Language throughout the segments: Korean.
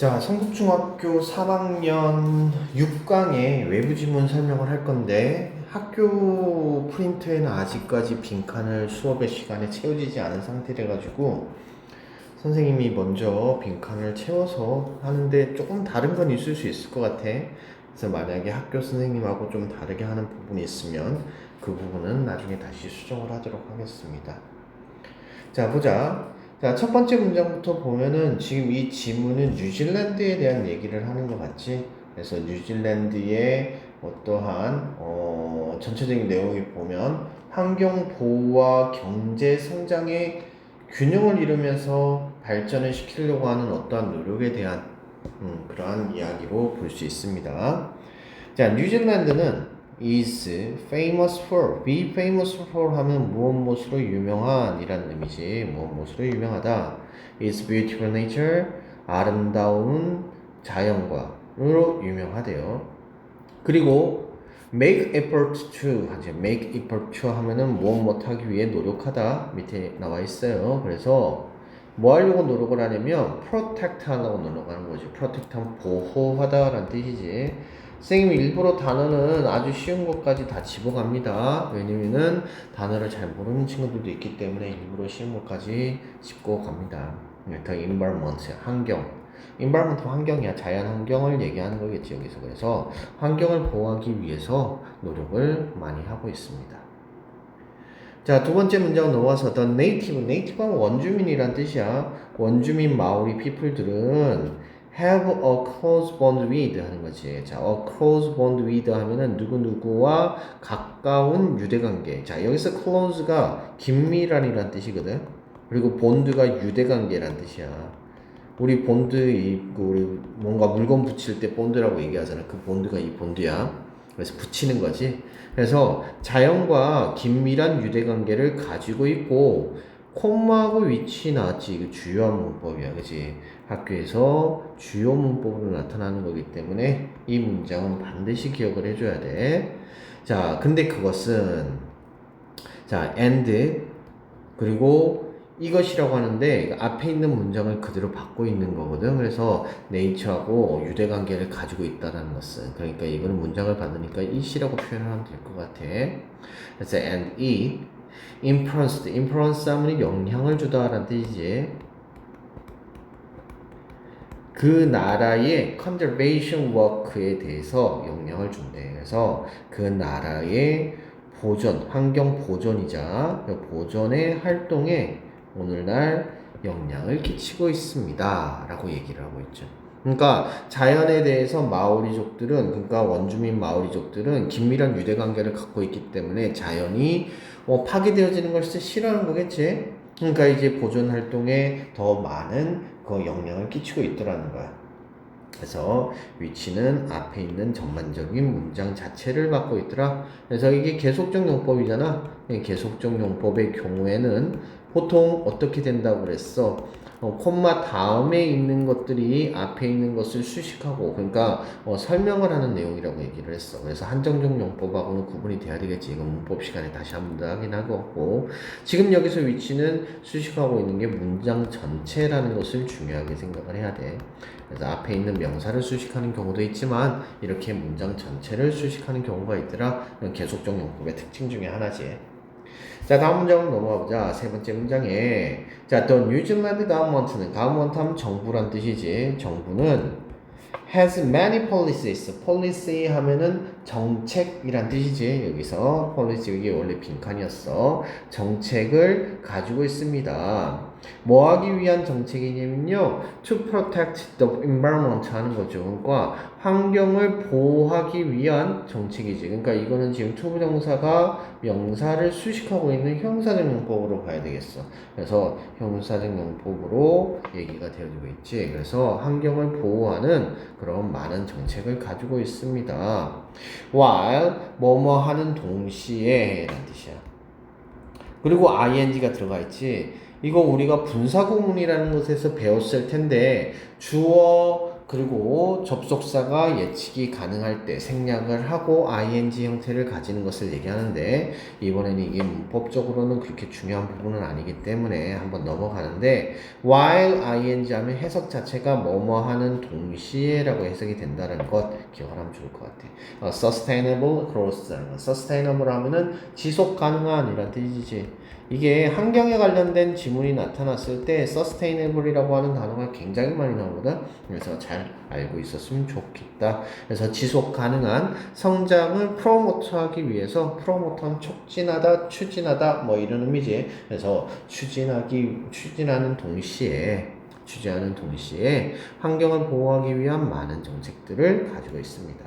자, 성북중학교 3학년 6강의 외부 지문 설명을 할 건데 학교 프린트에는 아직까지 빈칸을 수업의 시간에 채워지지 않은 상태래 가지고 선생님이 먼저 빈칸을 채워서 하는데 조금 다른 건 있을 수 있을 것 같아. 그래서 만약에 학교 선생님하고 좀 다르게 하는 부분이 있으면 그 부분은 나중에 다시 수정을 하도록 하겠습니다. 자, 보자. 자, 첫 번째 문장부터 보면은 지금 이 지문은 뉴질랜드에 대한 얘기를 하는 것 같지? 그래서 뉴질랜드의 어떠한 전체적인 내용을 보면 환경 보호와 경제 성장의 균형을 이루면서 발전을 시키려고 하는 어떠한 노력에 대한 그러한 이야기로 볼 수 있습니다. 자, 뉴질랜드는 is famous for, be famous for 하면 무엇무엇으로 유명한 이라는 의미지. 무엇무엇으로 유명하다. is beautiful nature, 아름다운 자연과로 유명하대요. 그리고 make effort to 하죠. make effort to 하면은 무엇 하기 위해 노력하다 밑에 나와 있어요. 그래서 뭐 하려고 노력을 하냐면 protect 하려고 노력하는 거지. protect 하면 보호하다 라는 뜻이지. 선생님이 일부러 단어는 아주 쉬운 것까지 다 집어갑니다. 왜냐면은 단어를 잘 모르는 친구들도 있기 때문에 일부러 쉬운 것까지 짚고 갑니다. 더 environment, 환경. environment 환경이야. 자연 환경을 얘기하는 거겠지, 여기서. 그래서 환경을 보호하기 위해서 노력을 많이 하고 있습니다. 자, 두 번째 문장 넘어와서 the native, native는 원주민이란 뜻이야. 원주민 마오리 people들은 have a close bond with 하는 거지. 자, a close bond with 하면은 누구누구와 가까운 유대관계. 자, 여기서 close가 긴밀한이란 뜻이거든. 그리고 bond가 유대관계란 뜻이야. 우리 본드 우리 뭔가 물건 붙일 때 본드라고 얘기하잖아. 그 본드가 이 본드야. 그래서 붙이는 거지. 그래서 자연과 긴밀한 유대관계를 가지고 있고 콤마하고 위치 나왔지. 이거 주요한 문법이야. 그치? 학교에서 주요 문법으로 나타나는 거기 때문에 이 문장은 반드시 기억을 해줘야 돼. 자, 근데 그것은 자, and 그리고 이것이라고 하는데 앞에 있는 문장을 그대로 받고 있는 거거든. 그래서 nature하고 유대관계를 가지고 있다는 것은, 그러니까 이거는 문장을 받으니까 it이라고 표현하면 될 것 같아. 그래서 and it influence 하면 영향을 주다라는 뜻이지. 그 나라의 conservation work에 대해서 영향을 준대. 그래서 그 나라의 보존, 환경 보존이자 보존의 활동에 오늘날 영향을 끼치고 있습니다. 라고 얘기를 하고 있죠. 그러니까 자연에 대해서 마오리족들은, 그러니까 원주민 마오리족들은 긴밀한 유대관계를 갖고 있기 때문에 자연이 파괴되어지는 것을 싫어하는 거겠지. 그러니까 이제 보존 활동에 더 많은 그 영향을 끼치고 있더라는 거야. 그래서 위치는 앞에 있는 전반적인 문장 자체를 맡고 있더라. 그래서 이게 계속적 용법이잖아. 계속적 용법의 경우에는 보통 어떻게 된다고 그랬어? 콤마 다음에 있는 것들이 앞에 있는 것을 수식하고, 그러니까 설명을 하는 내용이라고 얘기를 했어. 그래서 한정적 용법하고는 구분이 돼야 되겠지. 이건 문법 시간에 다시 한 번 더 하긴 하고, 지금 여기서 위치는 수식하고 있는 게 문장 전체라는 것을 중요하게 생각을 해야 돼. 그래서 앞에 있는 명사를 수식하는 경우도 있지만 이렇게 문장 전체를 수식하는 경우가 있더라. 계속적 용법의 특징 중에 하나지. 자, 다음 문장으로 넘어가 보자. 세 번째 문장에 자, 또 뉴질랜드 가버먼트는, 가버먼트 하면 정부란 뜻이지. 정부는 has many policies. policy 하면은 정책이란 뜻이지. 여기서 policy, 이게 원래 빈칸이었어. 정책을 가지고 있습니다. 뭐 하기 위한 정책이냐면요, to protect the environment 하는 거죠. 그러니까 환경을 보호하기 위한 정책이지. 그러니까 이거는 지금 투부정사가 명사를 수식하고 있는 형사적 용법으로 봐야 되겠어. 그래서 형사적 용법으로 얘기가 되어지고 있지. 그래서 환경을 보호하는 그런 많은 정책을 가지고 있습니다. while 뭐뭐 하는 동시에 라는 뜻이야. 그리고 ing가 들어가 있지. 이거 우리가 분사구문이라는 것에서 배웠을 텐데 주어 그리고 접속사가 예측이 가능할 때 생략을 하고 ing 형태를 가지는 것을 얘기하는데 이번에는 이게 문법적으로는 그렇게 중요한 부분은 아니기 때문에 한번 넘어가는데 while ing 하면 해석 자체가 뭐뭐 하는 동시에 라고 해석이 된다는 것 기억하면 좋을 것 같아. sustainable growth sustainable 하면은 지속 가능한 이란 뜻이지. 이게 환경에 관련된 지문이 나타났을 때 sustainable이라고 하는 단어가 굉장히 많이 나오거든. 그래서 잘 알고 있었으면 좋겠다. 그래서 지속 가능한 성장을 프로모트하기 위해서 프로모트는 촉진하다, 추진하다 뭐 이런 의미지. 그래서 추진하는 동시에 환경을 보호하기 위한 많은 정책들을 가지고 있습니다.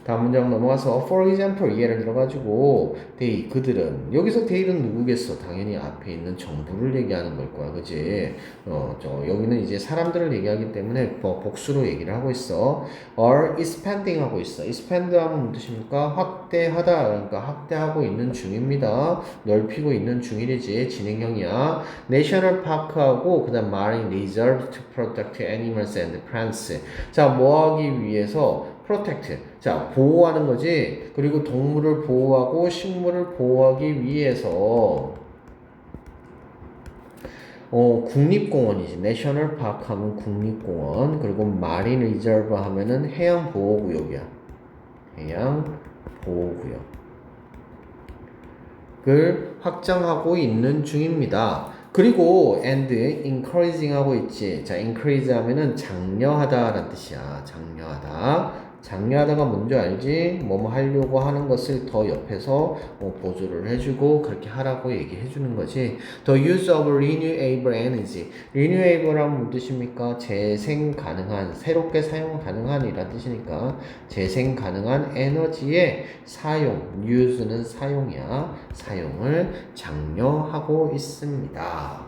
다음 문장 넘어가서 for example 예를 들어가지고 they 그들은 여기서 they는 누구겠어? 당연히 앞에 있는 정부를 얘기하는 걸 거야, 그지? 여기는 이제 사람들을 얘기하기 때문에 복수로 얘기를 하고 있어. are expanding 하고 있어. expand 하면 무슨 뜻입니까? 확대하다. 그러니까 확대하고 있는 중입니다. 넓히고 있는 중이지. 진행형이야. national park하고 그다음 marine reserve to protect animals and plants. 자, 뭐 하기 위해서 protect. 자, 보호하는 거지. 그리고 동물을 보호하고 식물을 보호하기 위해서 국립공원이지. 내셔널 파크 하면 국립공원. 그리고 마린 리저브 하면은 해양 보호구역이야. 해양 보호구역을 확장하고 있는 중입니다. 그리고 and encouraging 하고 있지. 자, encourage 하면은 장려하다라는 뜻이야. 장려하다가 뭔지 알지? 뭐뭐 하려고 하는 것을 더 옆에서 보조를 해주고 그렇게 하라고 얘기해주는 거지. The use of renewable energy. renewable 하면 무슨 뜻입니까? 재생 가능한, 새롭게 사용 가능한 이란 뜻이니까 재생 가능한 에너지의 사용, use는 사용이야. 사용을 장려하고 있습니다.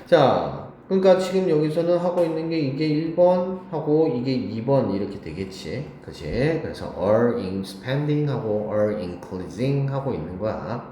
자, 그러니까 지금 여기서는 하고 있는 게 이게 1번 하고 이게 2번 이렇게 되겠지. 그치? 그래서 are expanding 하고 are increasing 하고 있는 거야.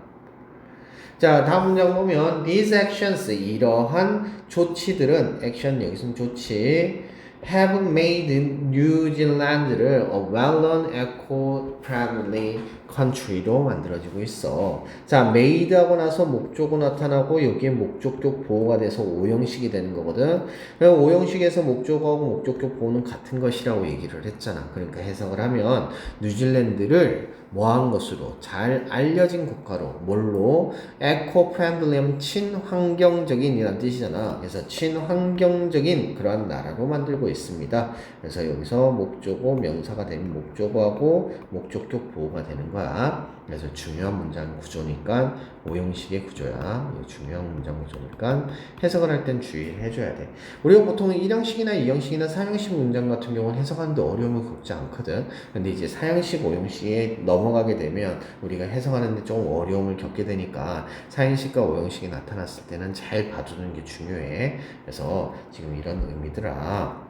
자, 다음 문장 보면 these actions 이러한 조치들은 액션 여기서는 조치 have made New Zealand를 a well-known eco-friendly country로 만들어지고 있어. 자, made 하고 나서 목적어 나타나고 여기에 목적격 보호가 돼서 오형식이 되는 거거든. 오형식에서 목적어하고 목적격 보호는 같은 것이라고 얘기를 했잖아. 그러니까 해석을 하면 뉴질랜드를 뭐한 것으로 잘 알려진 국가로 뭘로 에코프렌들리함 친환경적인 이란 뜻이잖아. 그래서 친환경적인 그러한 나라로 만들고 있습니다. 그래서 여기서 목적어 명사가 되면 목적어하고 목적격 보호가 되는 거야. 그래서 중요한 문장 구조니까 오형식의 구조야. 중요한 문장 구조니까 해석을 할 땐 주의를 해줘야 돼. 우리가 보통 1형식이나 2형식이나 4형식 문장 같은 경우는 해석하는데 어려움을 겪지 않거든. 근데 이제 4형식, 5형식에 넘어가게 되면 우리가 해석하는데 좀 어려움을 겪게 되니까 4형식과 5형식이 나타났을 때는 잘 봐주는 게 중요해. 그래서 지금 이런 의미더라.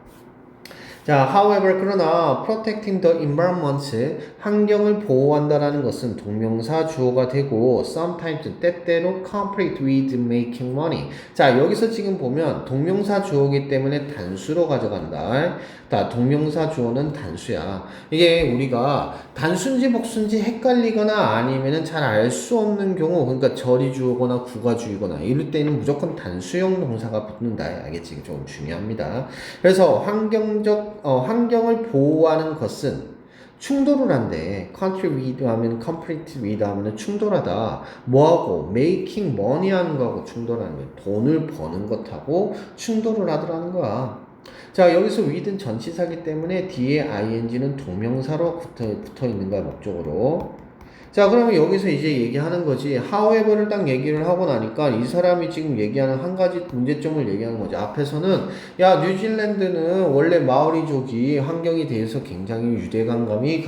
자, however, 그러나 protecting the environment, 환경을 보호한다라는 것은 동명사 주어가 되고 sometimes, 때때로 complete with making money. 자, 여기서 지금 보면 동명사 주어이기 때문에 단수로 가져간다. 자, 동명사 주어는 단수야. 이게 우리가 단수인지 복수인지 헷갈리거나 아니면은 잘 알 수 없는 경우, 그러니까 절이 주어거나 구가 주이거나 이럴 때는 무조건 단수형 동사가 붙는다. 알겠지? 좀 중요합니다. 그래서 환경을 보호하는 것은 충돌을 한대. contribute 하면 complete with 하면 충돌하다. 뭐하고? making money 하는 거하고 충돌하는 거야. 돈을 버는 것하고 충돌을 하더라는 거야. 자, 여기서 with는 전치사기 때문에 뒤에 ing는 동명사로 붙어 있는 거야, 목적으로. 자, 그러면 여기서 이제 얘기하는 거지. however를 딱 얘기를 하고 나니까 이 사람이 지금 얘기하는 한 가지 문제점을 얘기하는 거지. 앞에서는 야, 뉴질랜드는 원래 마오리족이 환경에 대해서 굉장히 유대감감이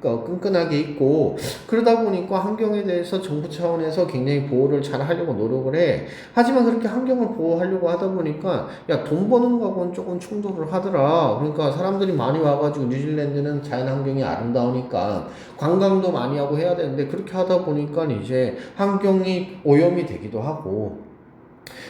끈끈하게 있고 그러다 보니까 환경에 대해서 정부 차원에서 굉장히 보호를 잘 하려고 노력을 해. 하지만 그렇게 환경을 보호하려고 하다 보니까 야, 돈 버는 거하고는 조금 충돌을 하더라. 그러니까 사람들이 많이 와가지고 뉴질랜드는 자연 환경이 아름다우니까 관광도 많이 하고 해야 되는데 그렇게 하다 보니까 이제 환경이 오염이 되기도 하고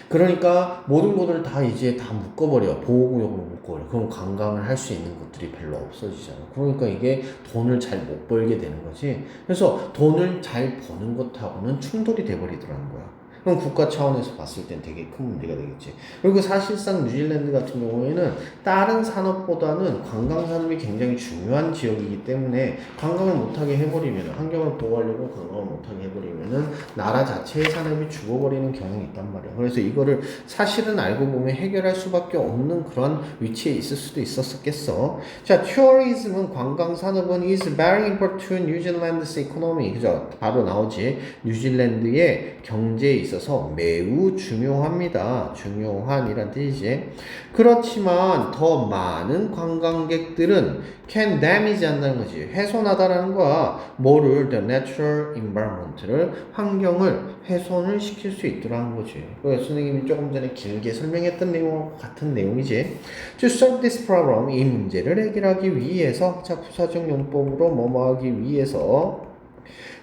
그러니까 모든 것들을 다 이제 다 묶어버려. 보호구역으로 묶어버려. 그럼 관광을 할 수 있는 것들이 별로 없어지잖아. 그러니까 이게 돈을 잘 못 벌게 되는 거지. 그래서 돈을 잘 버는 것하고는 충돌이 돼버리더라는 거야. 그럼 국가 차원에서 봤을 땐 되게 큰 문제가 되겠지. 그리고 사실상 뉴질랜드 같은 경우에는 다른 산업보다는 관광 산업이 굉장히 중요한 지역이기 때문에 관광을 못하게 해버리면, 환경을 보호하려고 관광을 못하게 해버리면은 나라 자체의 산업이 죽어버리는 경향이 있단 말이야. 그래서 이거를 사실은 알고 보면 해결할 수밖에 없는 그런 위치에 있을 수도 있었겠어. 자, tourism은 관광 산업은 is very important to New Zealand's economy. 그죠? 바로 나오지. 뉴질랜드의 경제에 있어서 매우 중요합니다. 중요한이란 뜻이지. 그렇지만 더 많은 관광객들은 can damage 한다는 거지. 훼손하다라는 거야. 뭐를? The natural environment를, 환경을 훼손을 시킬 수 있더라는 거지. 그래서 선생님이 조금 전에 길게 설명했던 내용과 같은 내용이지. To solve this problem, 이 문제를 해결하기 위해서, 자, 부사적 용법으로 뭐뭐하기 위해서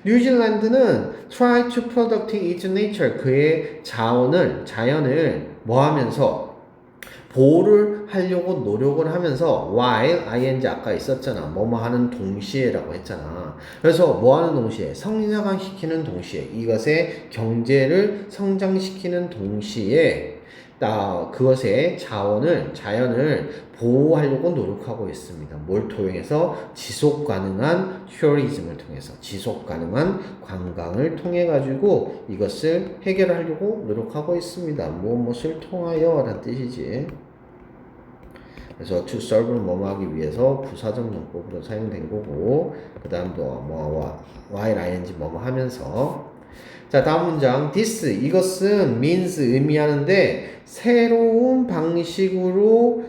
뉴질랜드는 try to protect its nature, 그의 자연을 뭐 하면서 보호를 하려고 노력을 하면서 while ing 아까 있었잖아. 뭐뭐 하는 동시에라고 했잖아. 그래서 뭐 하는 동시에? 성장시키는 동시에, 이것의 경제를 성장시키는 동시에 그것의 자연을 보호하려고 노력하고 있습니다. 뭘 통해서? 지속 가능한 tourism을 통해서, 지속 가능한 관광을 통해 가지고 이것을 해결하려고 노력하고 있습니다. 무엇을 통하여 라는 뜻이지. 그래서 to serve를 뭐뭐 하기 위해서 부사적 용법으로 사용된 거고, 그 다음 while ing 뭐뭐 하면서. 자, 다음 문장. this, 이것은 means 의미하는데 새로운 방식으로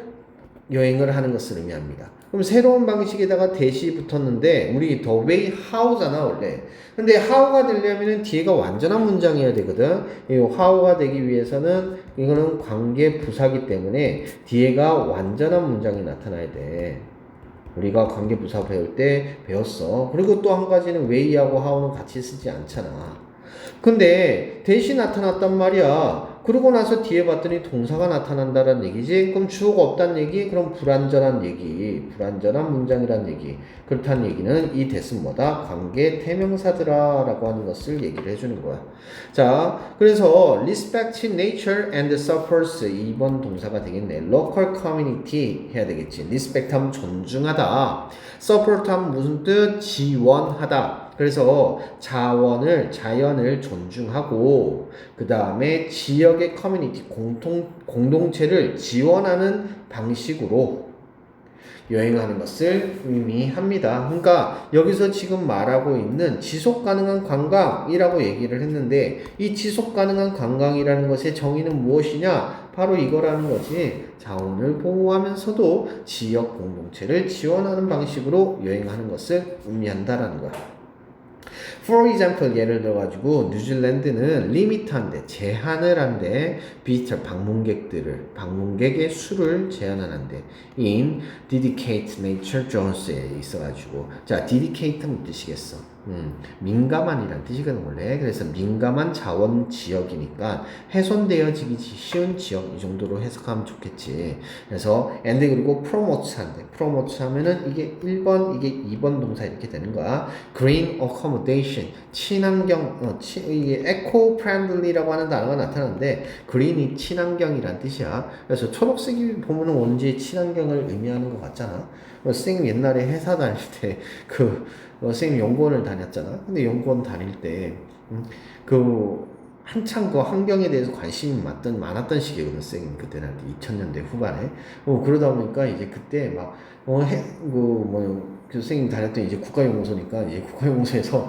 여행을 하는 것을 의미합니다. 그럼 새로운 방식에다가 대시 붙었는데 우리 the way how잖아 원래. 근데 how가 되려면은 뒤에가 완전한 문장이어야 되거든. 이 how가 되기 위해서는 이거는 관계 부사기 때문에 뒤에가 완전한 문장이 나타나야 돼. 우리가 관계 부사 배울 때 배웠어. 그리고 또 한 가지는 way하고 how는 같이 쓰지 않잖아. 근데 대신 나타났단 말이야. 그러고 나서 뒤에 봤더니 동사가 나타난다는 얘기지. 그럼 주어가 없다는 얘기? 그럼 불완전한 얘기, 불완전한 문장이란 얘기. 그렇다는 얘기는 이 대은 뭐다? 관계 대명사들아 라고 하는 것을 얘기를 해주는 거야. 자, 그래서 respect nature and supports 2번 동사가 되겠네. local community 해야 되겠지. respect 하면 존중하다, support 하면 무슨 뜻? 지원하다. 그래서 자연을 존중하고, 그 다음에 지역의 커뮤니티, 공동체를 지원하는 방식으로 여행하는 것을 의미합니다. 그러니까 여기서 지금 말하고 있는 지속 가능한 관광이라고 얘기를 했는데, 이 지속 가능한 관광이라는 것의 정의는 무엇이냐? 바로 이거라는 거지. 자원을 보호하면서도 지역 공동체를 지원하는 방식으로 여행하는 것을 의미한다라는 거야. For example, 예를 들어가지고 뉴질랜드는 리미트한데, 제한을 한데, 비지터 방문객의 수를 제한하는데, in dedicate nature zones에 있어가지고, 자, dedicate는 뜻이겠어. 민감한이란 뜻이거든 원래. 그래서 민감한 자원 지역이니까 훼손되어지기 쉬운 지역, 이 정도로 해석하면 좋겠지. 그래서 and 그리고 promote 한대. promote 하면은 이게 1번, 이게 2번 동사 이렇게 되는 거야. green accommodation, 친환경, 이게 eco friendly라고 하는 단어가 나타나는데 green이 친환경이란 뜻이야. 그래서 초록색이 보면은 원지 친환경을 의미하는 것 같잖아. 선생님 옛날에 회사 다닐 때 선생님 연구원을 다녔잖아. 근데 연구원 다닐 때 한창 그 환경에 대해서 관심이 많았던 시기거든. 선생님 그때는 2000년대 후반에. 그러다 보니까 이제 그때 막 선생님 다녔던 이제 국가연구소니까, 이제 국가연구소에서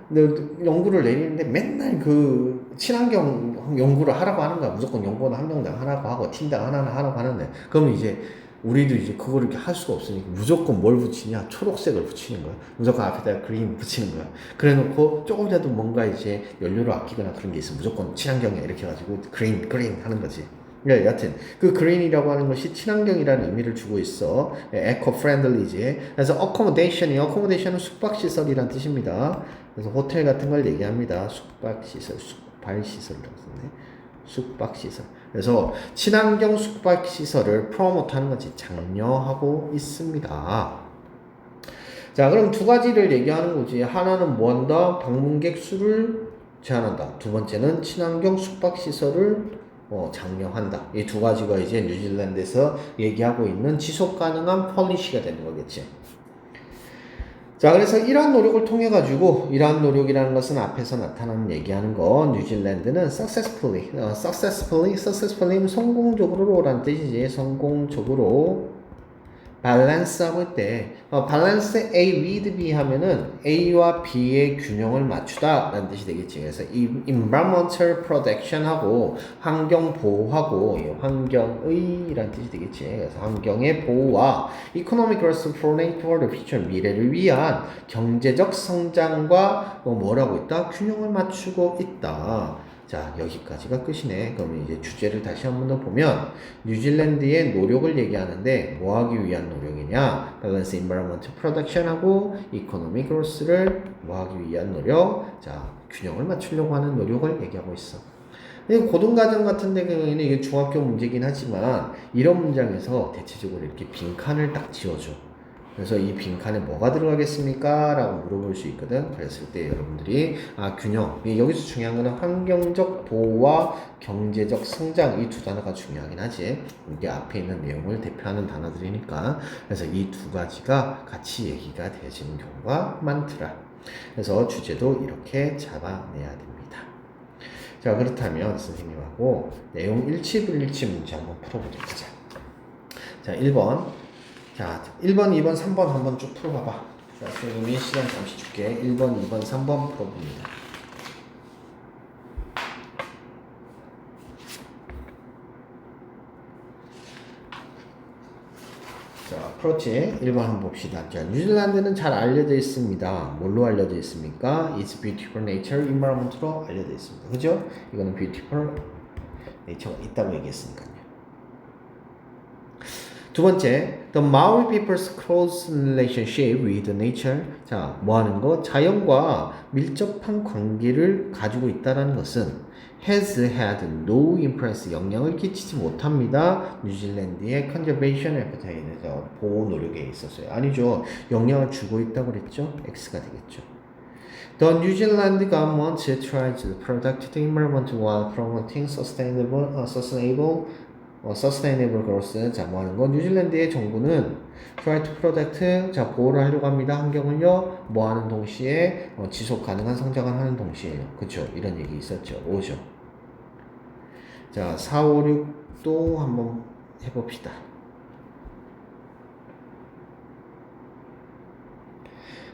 근데 연구를 내리는데 맨날 그 친환경 연구를 하라고 하는 거야. 무조건 연구원 한 명당 하라고 하고 팀당 하나 하라고 하는데, 그러면 이제 우리도 이제 그거를 이렇게 할 수가 없으니까 무조건 뭘 붙이냐? 초록색을 붙이는 거야. 무조건 앞에다가 그린 붙이는 거야. 그래 놓고 조금이라도 뭔가 이제 연료를 아끼거나 그런 게 있으면 무조건 친환경이야 이렇게 해가지고 그린 하는 거지. 네, 여튼 그 그린이라고 하는 것이 친환경이라는 의미를 주고 있어. 에코 프렌들리지. 그래서 accommodation은 숙박시설이란 뜻입니다. 그래서 호텔 같은 걸 얘기합니다. 숙박시설, 숙발시설이라고 썼네. 숙박시설. 그래서 친환경 숙박시설을 프로모트하는 것이 장려하고 있습니다. 자, 그럼 두 가지를 얘기하는 거지. 하나는 뭐한다? 방문객 수를 제한한다. 두 번째는 친환경 숙박시설을 장려한다. 이 두 가지가 이제 뉴질랜드에서 얘기하고 있는 지속 가능한 폴리시가 되는 거겠지. 자, 그래서 이러한 노력을 통해 가지고 이러한 노력이라는 것은 앞에서 나타나는 얘기하는 거 뉴질랜드는 successfully 성공적으로라는 뜻이지. 성공적으로 밸런스하고 있대. 밸런스 A with B 하면은 A와 B의 균형을 맞추다 라는 뜻이 되겠지. 그래서 이 environmental protection하고 환경 보호하고 환경의 라는 뜻이 되겠지. 그래서 환경의 보호와 economic growth for the future 미래를 위한 경제적 성장과 뭐라고 있다? 균형을 맞추고 있다. 자, 여기까지가 끝이네. 그러면 이제 주제를 다시 한 번 더 보면 뉴질랜드의 노력을 얘기하는데 뭐 하기 위한 노력이냐? 밸런스 인바이러먼트 프로덕션하고 이코노미 그로스를 뭐 하기 위한 노력? 자, 균형을 맞추려고 하는 노력을 얘기하고 있어. 고등과정 같은 경우에는 이게 중학교 문제긴 하지만 이런 문장에서 대체적으로 이렇게 빈칸을 딱 지워줘. 그래서 이 빈칸에 뭐가 들어가겠습니까? 라고 물어볼 수 있거든. 그랬을 때 여러분들이 균형. 여기서 중요한 거는 환경적 보호와 경제적 성장 이 두 단어가 중요하긴 하지. 이게 앞에 있는 내용을 대표하는 단어들이니까. 그래서 이 두 가지가 같이 얘기가 되어지는 경우가 많더라. 그래서 주제도 이렇게 잡아내야 됩니다. 자, 그렇다면 선생님하고 내용 일치불일치 문제 한번 풀어보도록 하자. 자, 1번. 자, 1번, 2번, 3번 한번 쭉 풀어봐봐. 자, 선생님이 시간 잠시 줄게. 1번, 2번, 3번 풀어봅니다. 자, 풀었지? 1번 한번 봅시다. 자, 뉴질랜드는 잘 알려져 있습니다. 뭘로 알려져 있습니까? It's beautiful nature, environment로 알려져 있습니다. 그죠? 이거는 beautiful nature가 있다고 얘기했으니까요. 두 번째, the Maori people's close relationship with nature. 자, 뭐 하는 거? 자연과 밀접한 관계를 가지고 있다는 것은 has had no influence, 영향을 끼치지 못합니다. 뉴질랜드의 conservation effort에 보호 노력에 있어서요. 아니죠. 영향을 주고 있다고 그랬죠? X가 되겠죠. The New Zealand government tries to protect the environment while promoting sustainable growth. 자, 뭐 하는 거? 뉴질랜드의 정부는 try to protect, 자, 보호를 하려고 합니다. 환경을요, 뭐 하는 동시에, 지속 가능한 성장을 하는 동시에요. 그쵸? 이런 얘기 있었죠. 5죠. 자, 4, 5, 6도 한번 해봅시다.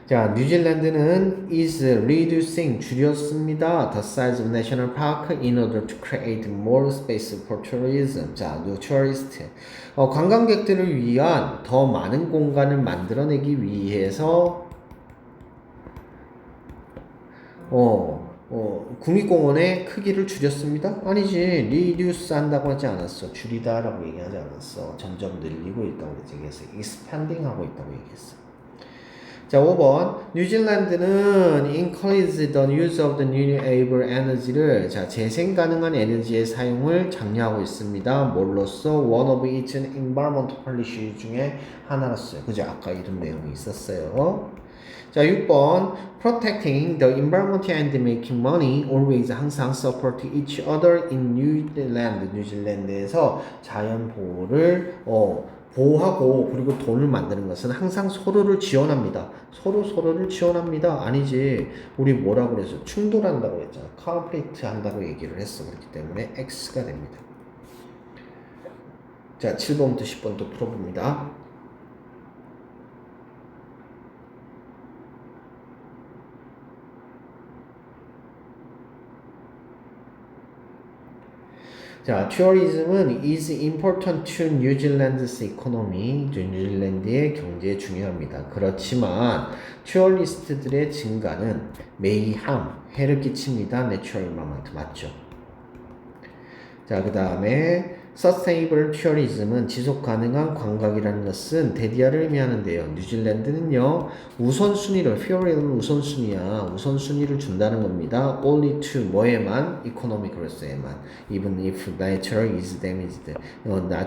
자, 뉴질랜드는 is reducing, 줄였습니다. The size of national park in order to create more space for tourism. 자, tourist. 관광객들을 위한 더 많은 공간을 만들어내기 위해서 국립공원의 크기를 줄였습니다? 아니지. reduce 한다고 하지 않았어. 줄이다 라고 얘기하지 않았어. 점점 늘리고 있다고 얘기했어. expanding 하고 있다고 얘기했어. 자, 5번. 뉴질랜드는 increase the use of the renewable energy를, 자, 재생 가능한 에너지의 사용을 장려하고 있습니다. 뭘로써? one of its environmental policy 중에 하나로서요. 그죠? 아까 이런 내용이 있었어요. 자, 6번. protecting the environment and making money always, 항상 support each other in New Zealand. 뉴질랜드에서 자연 보호를 보호하고 그리고 돈을 만드는 것은 항상 서로를 지원합니다. 서로를 지원합니다. 아니지. 우리 뭐라고 그래서 충돌한다고 했잖아. conflict 한다고 얘기를 했어. 그렇기 때문에 X가 됩니다. 자, 7번부터 10번 또 풀어봅니다. 자, tourism은 is important to New Zealand's economy. 뉴질랜드의 경제에 중요합니다. 그렇지만 투어리스트들의 증가는 may harm, 해를 끼칩니다. Natural environment 맞죠? 자, 그 다음에 Sustainable tourism은 지속 가능한 관광이라는 것은 대디아를 의미하는데요. 뉴질랜드는요, 우선순위를, priority는 우선순위야. 우선순위를 준다는 겁니다. Only to 뭐에만? Economic growth에만. Even if nature is damaged.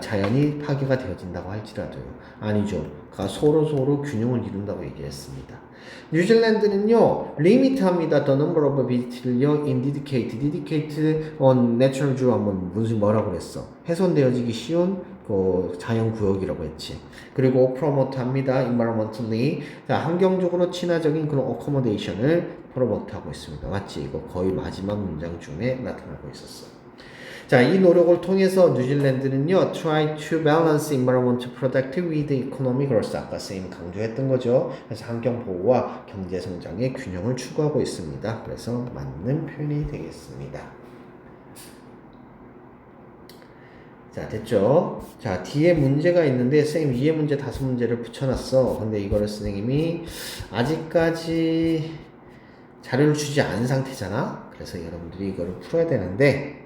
자연이 파괴가 되어진다고 할지라도요. 아니죠. 서로 균형을 이룬다고 얘기했습니다. 뉴질랜드는요, 리미트합니다. The number of visitors in dedicated on natural zoo 하면 무슨 뭐라고 그랬어? 훼손되어지기 쉬운 그 자연구역이라고 했지. 그리고 프로모트합니다. environmentally. 자, 환경적으로 친화적인 그런 accommodation을 프로모트하고 있습니다. 맞지? 이거 거의 마지막 문장 중에 나타나고 있었어. 자, 이 노력을 통해서 뉴질랜드는요, try to balance environment protect with economic growth. 아까 선생님 강조했던 거죠. 그래서 환경 보호와 경제 성장의 균형을 추구하고 있습니다. 그래서 맞는 표현이 되겠습니다. 자, 됐죠? 자, 뒤에 문제가 있는데 선생님 위에 문제 5문제를 붙여놨어. 근데 이거를 선생님이 아직까지 자료를 주지 않은 상태잖아. 그래서 여러분들이 이거를 풀어야 되는데,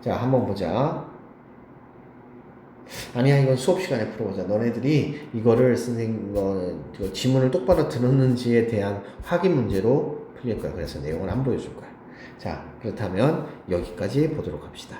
자, 한번 보자. 아니야, 이건 수업 시간에 풀어보자. 너네들이 이거를 선생님 지문을 똑바로 들었는지에 대한 확인 문제로 풀릴 거야. 그래서 내용을 안 보여줄 거야. 자, 그렇다면 여기까지 보도록 합시다.